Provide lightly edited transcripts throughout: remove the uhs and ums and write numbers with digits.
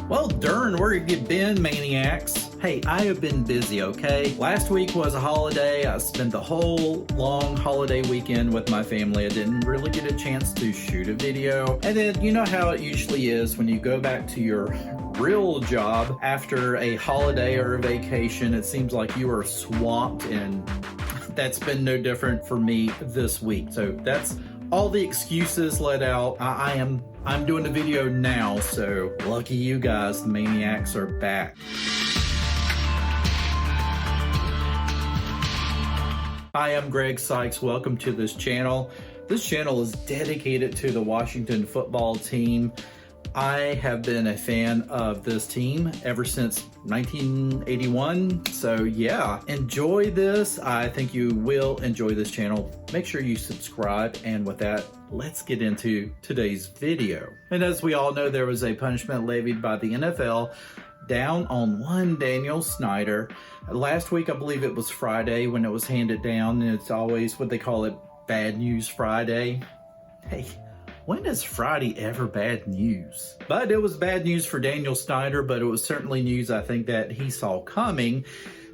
Well, darn, where have you been, Maniacs? Hey, I have been busy, okay? Last week was a holiday. I spent the whole long holiday weekend with my family. I didn't really get a chance to shoot a video. And then, you know how it usually is when you go back to your real job after a holiday or a vacation. It seems like you are swamped, and that's been no different for me this week. So that's all the excuses let out. I'm doing a video now, so lucky you guys, the Maniacs are back. Hi, I'm Greg Sykes. Welcome to this channel. This channel is dedicated to the Washington football team. I have been a fan of this team ever since 1981. So yeah, enjoy this. I think you will enjoy this channel. Make sure you subscribe. And with that, let's get into today's video. And as we all know, there was a punishment levied by the NFL down on one Daniel Snyder. Last week, I believe it was Friday when it was handed down. And it's always what they call it, Bad News Friday. Hey, when is Friday ever bad news? But it was bad news for Daniel Snyder, but it was certainly news I think that he saw coming,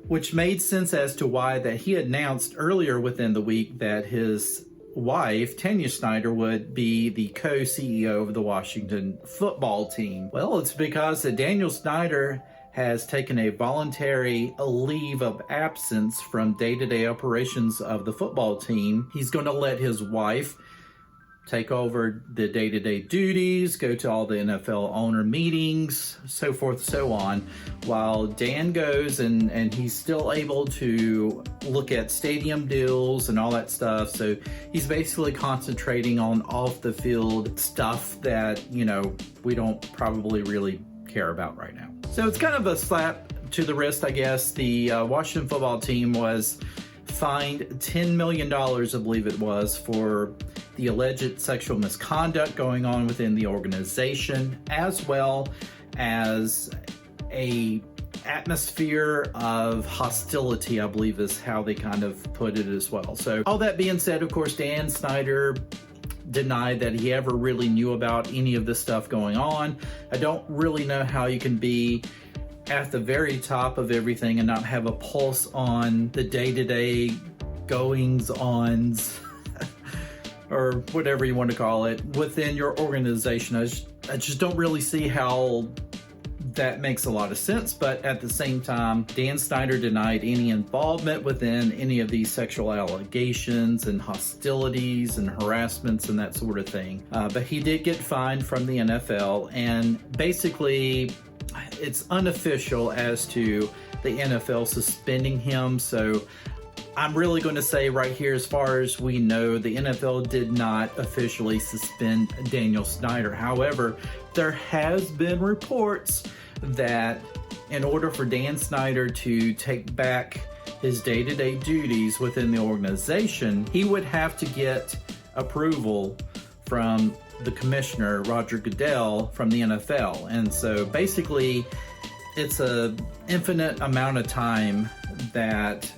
which made sense as to why that he announced earlier within the week that his wife, Tanya Snyder, would be the co-CEO of the Washington football team. Well, it's because that Daniel Snyder has taken a voluntary leave of absence from day-to-day operations of the football team. He's going to let his wife take over the day-to-day duties, go to all the NFL owner meetings, so forth, so on, while Dan goes and he's still able to look at stadium deals and all that stuff. So he's basically concentrating on off the field stuff that, you know, we don't probably really care about right now. So it's kind of a slap to the wrist, I guess. The Washington football team was fined $10 million, I believe it was, for the alleged sexual misconduct going on within the organization, as well as a atmosphere of hostility, I believe is how they kind of put it as well. So all that being said, of course, Dan Snyder denied that he ever really knew about any of this stuff going on. I don't really know how you can be at the very top of everything and not have a pulse on the day-to-day goings-ons or whatever you want to call it within your organization. I just don't really see how that makes a lot of sense. But at the same time, Dan Snyder denied any involvement within any of these sexual allegations and hostilities and harassments and that sort of thing. But he did get fined from the NFL, and basically it's unofficial as to the NFL suspending him. So I'm really going to say right here, as far as we know, the NFL did not officially suspend Daniel Snyder. However, there has been reports that in order for Dan Snyder to take back his day-to-day duties within the organization, he would have to get approval from the commissioner, Roger Goodell, from the NFL. And so basically, it's an infinite amount of time that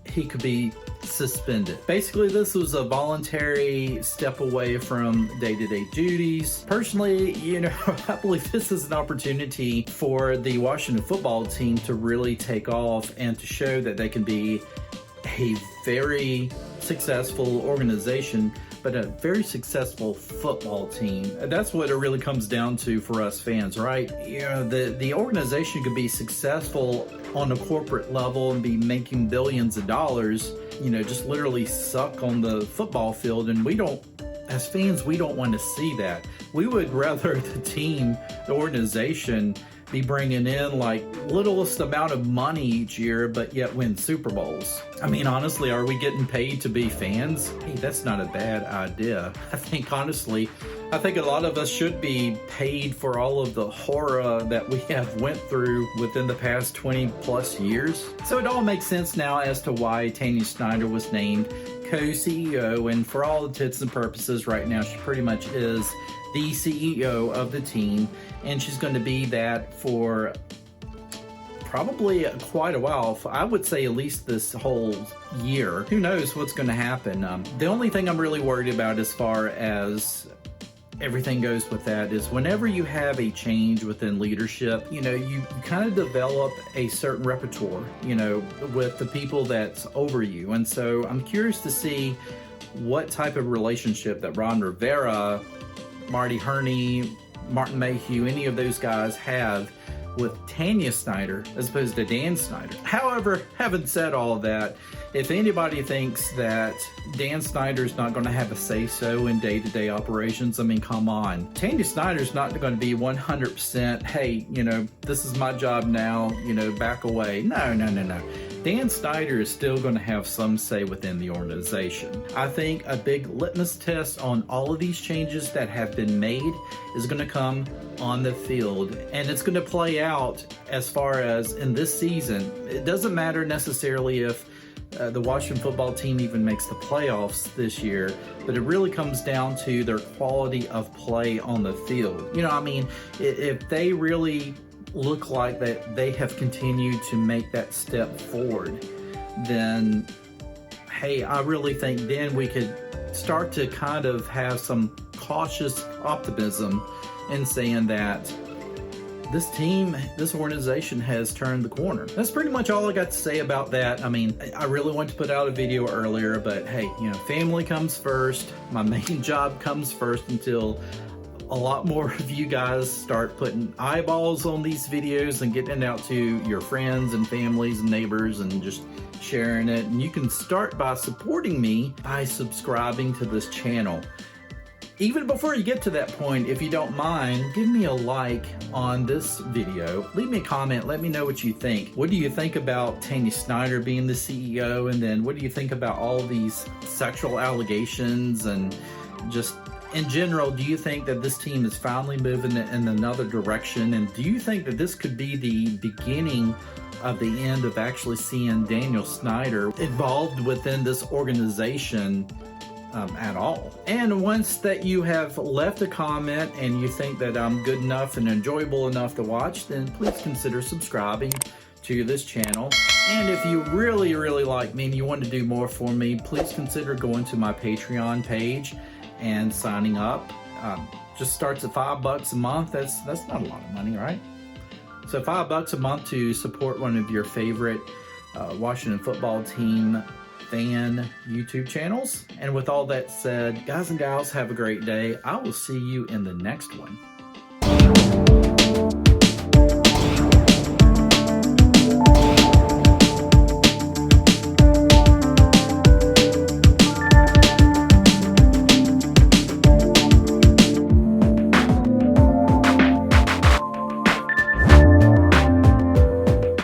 he could be suspended. Basically, this was a voluntary step away from day-to-day duties. Personally, you know, I believe this is an opportunity for the Washington football team to really take off and to show that they can be a very successful organization, but a very successful football team. That's what it really comes down to for us fans, right? You know, the organization could be successful on a corporate level and be making billions of dollars, you know, just literally suck on the football field. And we don't, as fans, we don't want to see that. We would rather the team, the organization, be bringing in like littlest amount of money each year, but yet win Super Bowls. I mean, honestly, are we getting paid to be fans? Hey, that's not a bad idea. I think honestly, I think a lot of us should be paid for all of the horror that we have went through within the past 20 plus years. So it all makes sense now as to why Tanya Snyder was named co-CEO, and for all intents and purposes right now, she pretty much is the CEO of the team, and she's going to be that for probably quite a while. I would say at least this whole year. Who knows what's going to happen? The only thing I'm really worried about as far as everything goes with that is whenever you have a change within leadership, you kind of develop a certain repertoire, with the people that's over you. And so I'm curious to see what type of relationship that Ron Rivera, Marty Herney, Martin Mayhew, any of those guys have with Tanya Snyder as opposed to Dan Snyder. However, having said all of that, if anybody thinks that Dan Snyder's not going to have a say-so in day-to-day operations, I mean, come on. Tanya Snyder's not going to be 100%, hey, this is my job now, back away. No. Dan Snyder is still going to have some say within the organization. I think a big litmus test on all of these changes that have been made is going to come on the field, and it's going to play out as far as in this season. It doesn't matter necessarily if the Washington football team even makes the playoffs this year, but it really comes down to their quality of play on the field. If they really look like that they have continued to make that step forward, then hey, I really think then we could start to kind of have some cautious optimism in saying that this team, this organization has turned the corner. That's pretty much all I got to say about that. I really wanted to put out a video earlier, but hey, family comes first. My main job comes first until a lot more of you guys start putting eyeballs on these videos and getting it out to your friends and families and neighbors and just sharing it. And you can start by supporting me by subscribing to this channel. Even before you get to that point, if you don't mind, give me a like on this video. Leave me a comment. Let me know what you think. What do you think about Tanya Snyder being the CEO? And then what do you think about all these sexual allegations and just in general, do you think that this team is finally moving in another direction? And do you think that this could be the beginning of the end of actually seeing Daniel Snyder involved within this organization at all? And once that you have left a comment and you think that I'm good enough and enjoyable enough to watch, then please consider subscribing to this channel. And if you really, really like me and you want to do more for me, please consider going to my Patreon page and signing up. Just starts at $5 a month. That's not a lot of money, right? So $5 a month to support one of your favorite Washington football team fan YouTube channels. And with all that said, guys and gals, have a great day. I will see you in the next one.